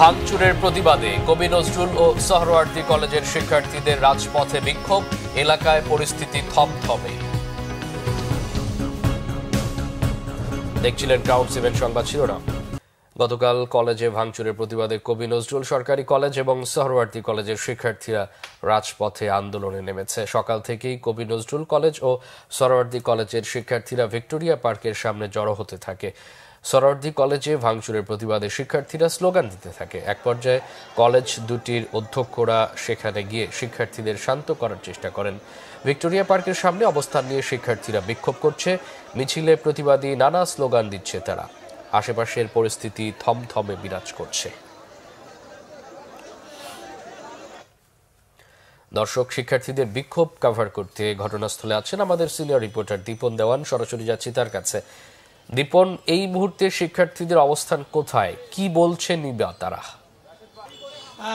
ভাঙচুরের প্রতিবাদে কবি নজরুল ও সোহরাওয়ার্দী কলেজের শিক্ষার্থীদের রাজপথে বিক্ষোভ, এলাকায় পরিস্থিতি থমথমে। দেখছিলেন ক্রাউড 7 সংবাদ শিরোনাম। গতকাল কলেজে ভাঙচুরের প্রতিবাদে কবি নজরুল সরকারি কলেজ এবং সোহরাওয়ার্দী কলেজের শিক্ষার্থীরা রাজপথে আন্দোলনে নেমেছে। সকাল থেকেই কবি নজরুল কলেজ ও সোহরাওয়ার্দী কলেজের শিক্ষার্থীরা ভিক্টোরিয়া পার্কের সামনে জড়ো হতে থাকে। সোহরাওয়ার্দী কলেজে ভাঙচুরের প্রতিবাদে শিক্ষার্থীরা স্লোগান দিতে থাকে। এক পর্যায়ে কলেজ দুটির অধ্যক্ষরা সেখানে গিয়ে শিক্ষার্থীদের শান্ত করার চেষ্টা করেন। ভিক্টোরিয়া পার্কের সামনে অবস্থান নিয়ে শিক্ষার্থীরা বিক্ষোভ করছে, মিছিলে প্রতিবাদী নানা স্লোগান দিচ্ছে তারা। আশেপাশের পরিস্থিতি থমথমে বিরাজ করছে। দর্শক, শিক্ষার্থীদের বিক্ষোভ কভার করতে ঘটনাস্থলে আছেন আমাদের সিনিয়র রিপোর্টার দীপন দেওয়ান। সরাসরি যাচ্ছি তার কাছে। দীপন, এই মুহূর্তে শিক্ষার্থীদের অবস্থান কোথায়, কি বলছেন তারা?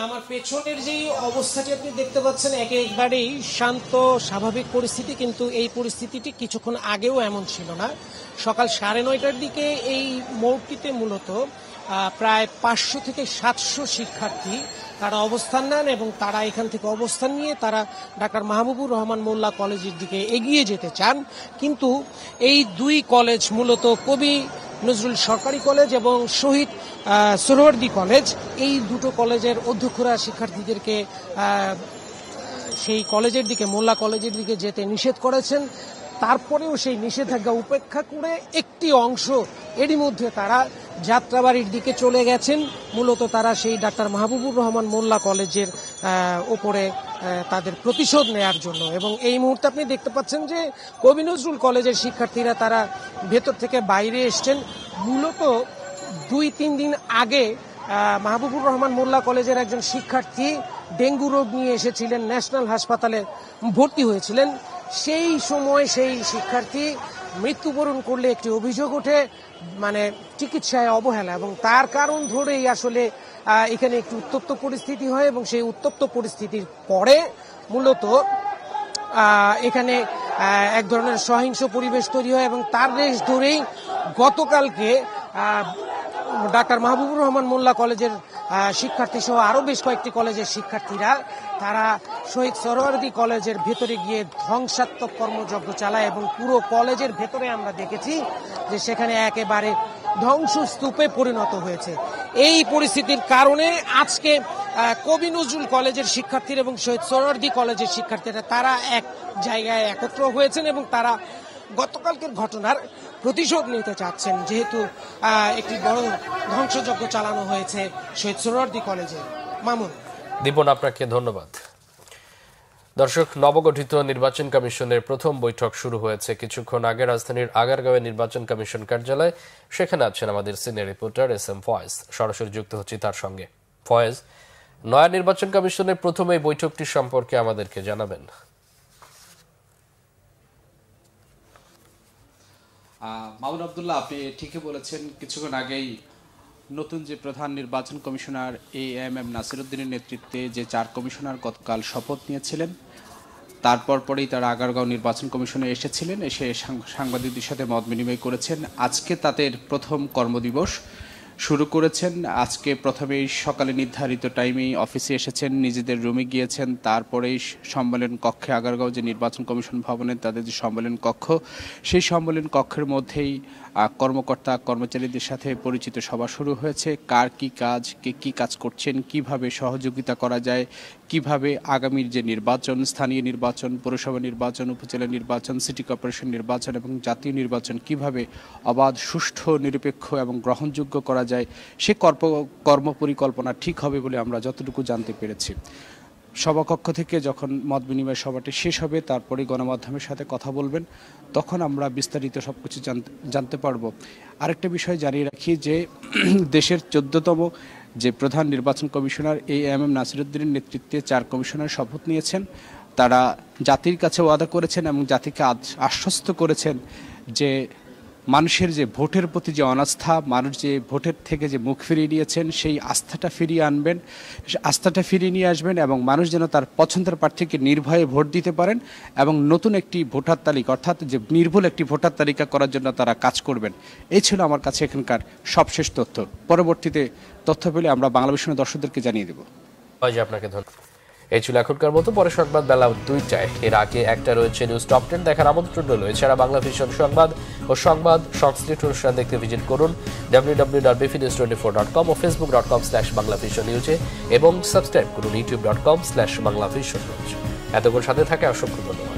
আমার পেছনের যে অবস্থাটি আপনি দেখতে পাচ্ছেন একেবারেই শান্ত স্বাভাবিক পরিস্থিতি, কিন্তু এই পরিস্থিতিটি কিছুক্ষণ আগেও এমন ছিল না। সকাল 9:30টার দিকে এই মোড়টিতে মূলত প্রায় 500 থেকে 700 শিক্ষার্থী তারা অবস্থান নেন এবং তারা এখান থেকে অবস্থান নিয়ে তারা ডাক্তার মাহবুবুর রহমান মোল্লা কলেজের দিকে এগিয়ে যেতে চান। কিন্তু এই দুই কলেজ, মূলত কবি নজরুল সরকারি কলেজ এবং শহীদ সোহরাওয়ার্দী কলেজ, এই দুটো কলেজের অধ্যক্ষরা শিক্ষার্থীদেরকে সেই কলেজের দিকে, মোল্লা কলেজের দিকে যেতে নিষেধ করেছেন। তারপরেও সেই নিষেধাজ্ঞা উপেক্ষা করে একটি অংশ এরই মধ্যে তারা যাত্রাবাড়ির দিকে চলে গেছেন। মূলত তারা সেই ডাক্তার মাহবুবুর রহমান মোল্লা কলেজের ওপরে তাদের প্রতিশোধ নেয়ার জন্য। এবং এই মুহূর্তে আপনি দেখতে পাচ্ছেন যে কবি নজরুল কলেজের শিক্ষার্থীরা তারা ভেতর থেকে বাইরে এসছেন। মূলত 2-3 দিন আগে মাহবুবুর রহমান মোল্লা কলেজের একজন শিক্ষার্থী ডেঙ্গু রোগ নিয়ে এসেছিলেন, ন্যাশনাল হাসপাতালে ভর্তি হয়েছিলেন। সেই সময় সেই শিক্ষার্থী মৃত্যুবরণ করলে একটি অভিযোগ ওঠে, মানে চিকিৎসায় অবহেলা, এবং তার কারণ ধরেই আসলে এখানে একটি উত্তপ্ত পরিস্থিতি হয়। এবং সেই উত্তপ্ত পরিস্থিতির পরে মূলত এখানে এক ধরনের সহিংস পরিবেশ তৈরি হয় এবং তার রেশ ধরেই গতকালকে ডাক্তার মাহবুবুর রহমান মোল্লা কলেজের শিক্ষার্থী সহ আরো বেশ কয়েকটি কলেজের শিক্ষার্থীরা তারা শহীদ সোহরাওয়ার্দী কলেজের ভেতরে গিয়ে ধ্বংসাত্মক কর্মযজ্ঞ চালায় এবং পুরো কলেজের ভেতরে আমরা দেখেছি যে সেখানে একেবারে ধ্বংসস্তূপে পরিণত হয়েছে। এই পরিস্থিতির কারণে আজকে কবি নজরুল কলেজের শিক্ষার্থীরা এবং শহীদ সোহরাওয়ার্দী কলেজের শিক্ষার্থীরা তারা এক জায়গায় একত্র হয়েছেন এবং তারা গতকালকের ঘটনার প্রতিশোধ নিতে চাচ্ছেন, যেহেতু একটি বড় ধ্বংসযজ্ঞ চালানো হয়েছে শহীদ সোহরাওয়ার্দী কলেজে। মামুন। দীপন, আপনাকে ধন্যবাদ। দর্শক, নবগঠিত নির্বাচন কমিশনের প্রথম বৈঠক শুরু হয়েছে কিছুক্ষণ আগে রাজধানীর আগারগাঁওয়ে নির্বাচন কমিশন কার্যালয়। সেখানে আছেন আমাদের সিনিয়র রিপোর্টার SM ফয়েজ। সরাসরি যুক্ত হচ্ছি তার সঙ্গে। ফয়েজ, নয়া নির্বাচন কমিশনের প্রথম এই বৈঠকটি সম্পর্কে আমাদেরকে জানাবেন। মামুন আব্দুল্লাহ, আপনি ঠিকই বলেছেন। কিছুক্ষণ আগেই নতুন যে প্রধান নির্বাচন কমিশনার AM নাসিরউদ্দিনের নেতৃত্বে যে 4 কমিশনার গতকাল শপথ নিয়েছিলেন, তারপর পরেই তারা আগারগাঁও নির্বাচন কমিশনে এসেছিলেন, এসে সাংবাদিকদের সাথে মত বিনিময় করেছেন। আজকে তাদের প্রথম কর্মদিবস শুরু করেছেন। আজকে প্রথমেই সকালে নির্ধারিত টাইমেই অফিসে এসেছেন, নিজেদের রুমে গিয়েছেন। তারপরেই সম্মেলন কক্ষে, আগারগাঁও যে নির্বাচন কমিশন ভবনে তাদের যে সম্মেলন কক্ষ, সেই সম্মেলন কক্ষের মধ্যেই কর্মকর্তা কর্মচারীদের সাথে পরিচিত সভা শুরু হয়েছে। কার কি কাজ, কে কি কাজ করছেন, কিভাবে সহযোগিতা করা যায়, কিভাবে আগামীর যে নির্বাচন, স্থানীয় নির্বাচন, পৌরসভা নির্বাচন, উপজেলা নির্বাচন, সিটি কর্পোরেশন নির্বাচন এবং জাতীয় নির্বাচন কিভাবে অবাধ, সুষ্ঠু, নিরপেক্ষ এবং গ্রহণযোগ্য করা যায়, সে কর্মপরিকল্পনা ঠিক হবে বলে আমরা যতটুকু জানতে পেরেছি। সভাকক্ষ থেকে যখন মত বিনিময় সভাটি শেষ হবে, তারপরে গণমাধ্যমের সাথে কথা বলবেন, তখন আমরা বিস্তারিত সবকিছু জানতে পারবো। আরেকটা বিষয় জানিয়ে রাখি যে দেশের 14তম যে প্রধান নির্বাচন কমিশনার AM নাসিরউদ্দিনের নেতৃত্বে 4 কমিশনার শপথ নিয়েছেন। তারা জাতির কাছে ওয়াদা করেছেন এবং জাতিকে আশ্বস্ত করেছেন যে মানুষের যে ভোটের প্রতি যে অনাস্থা, মানুষ যে ভোটের থেকে যে মুখ ফিরিয়ে নিয়েছেন, সেই আস্থাটা ফিরিয়ে আনবেন, আস্থাটা ফিরিয়ে নিয়ে আসবেন এবং মানুষ যেন তার পছন্দের প্রার্থীকে নির্ভয়ে ভোট দিতে পারেন এবং নতুন একটি ভোটার তালিকা অর্থাৎ যে নির্ভুল একটি ভোটার তালিকা করার জন্য তারা কাজ করবেন। এই ছিল আমার কাছে এখানকার সবশেষ তথ্য। পরবর্তীতে তথ্য পেলে আমরা বাংলাভিশনের দর্শকদেরকে জানিয়ে দেব। আপনাকে ধন্যবাদ। এই ছিল এখনকার মতো। পরে সংবাদ বেলা 2টায়। এর আগে একটা রয়েছে নিউজ টপ 10 দেখার আমন্ত্রণ রইল। এছাড়া বাংলা ভিশন সংবাদ ও সংবাদ সংশ্লিষ্ট অনুষ্ঠান দেখতে ভিজিট করুন www.bfnews24.com ও facebook.com/banglavisionnews এবং সাবস্ক্রাইব করুন youtube.com/banglavisionnews। এতক্ষণ সাথে থাকে অসংখ্য ধন্যবাদ।